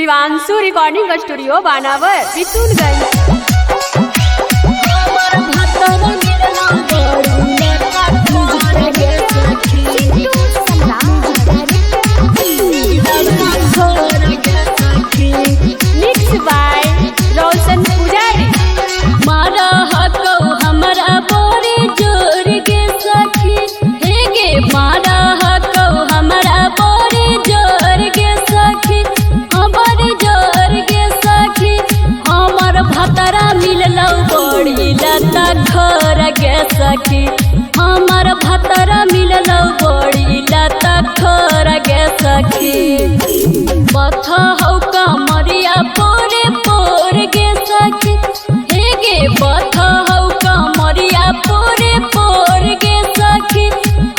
Shivanshu recording studio बानावर Bishunganj. Mix by Roshan Pujari. मारा हको हमरा बोरे जोर गे सखी, हे गे मारा हको हमरा बोरे जोर गे सखी, हमर जोर गे सखी। हमर भतरा मिललौ बड़ी लता खोर गे सखी, हमर भतरा मिललौ बड़ी लता खोर गे सखी। बथा हौ कमरिया पोरे पोर गे सखी, हे गे बथा हौ कमरिया पोरे पोर गे सखी,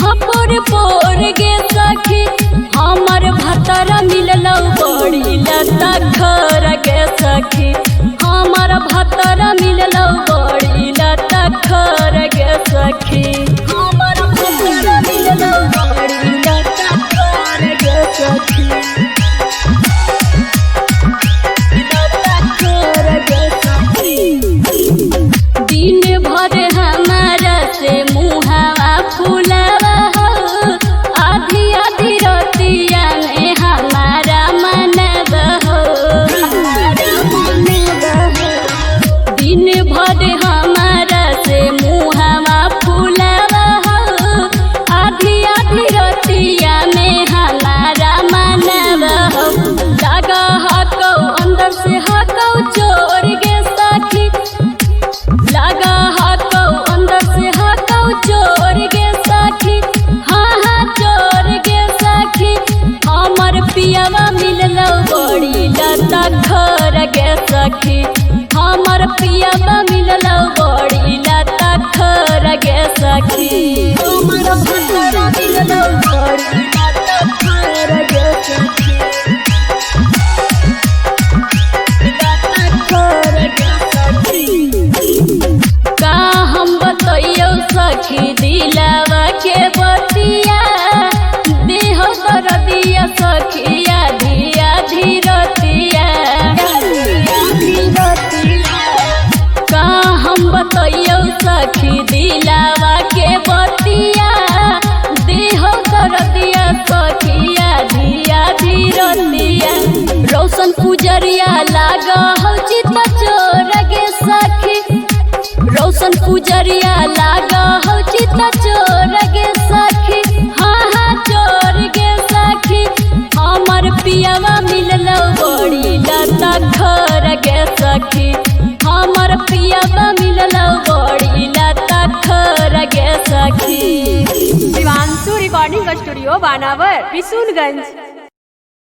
पोरे पोर गे सखी। हमर भतरा मिललौ बड़ी लता खोर गे सखी, हमर भतरा मिललौ बड़ी लता खोर गे सखी। हमर भतरा मिललौ बड़ी लता खोर गे सखी। दिन भर हमारा से मुहावा फुलावा हो, आधी आधी रतिया में हमारा मनब हो। दिन भर हमारा से मुहावा फुलावा हो, आधी आधी रतिया में हमारा मनब हो। लगा हको अंदर से हको चोर गे सखी, लगा हको अंदर से हको चोर गे सखी, हाँ हाँ चोर गे सखी। हमर पियावा मिललौ बड़ी लता खोर गे सखी, हमर पियावा मिललौ बड़ी लता खोर गे सखी। हमर भतरा मिललौ बड़ी लता खोर गे सखी, लता खोर गे सखी। का हम बतैयो सखी दिलावा के बतिया, देह दरदिया सखिया धिया धीरतिया। का हम बतैयो सखी दिलावा के बतिया, देह दरदिया सखिया धिया धीरतिया। रोशन पुजरिया लागा हौ चिता चोर गे सखी, रोशन पुजरिया लागा हौ चिता चोर गे सखी, हाँ हाँ चोर गे सखी। हमर पियावा मिललौ बड़ी लता खोर गे सखी, हमर पियावा मिललौ बड़ी लता खोर गे सखी। शिवांशु रिकॉर्डिंग स्टूडियो बानावर बिशुनगंज।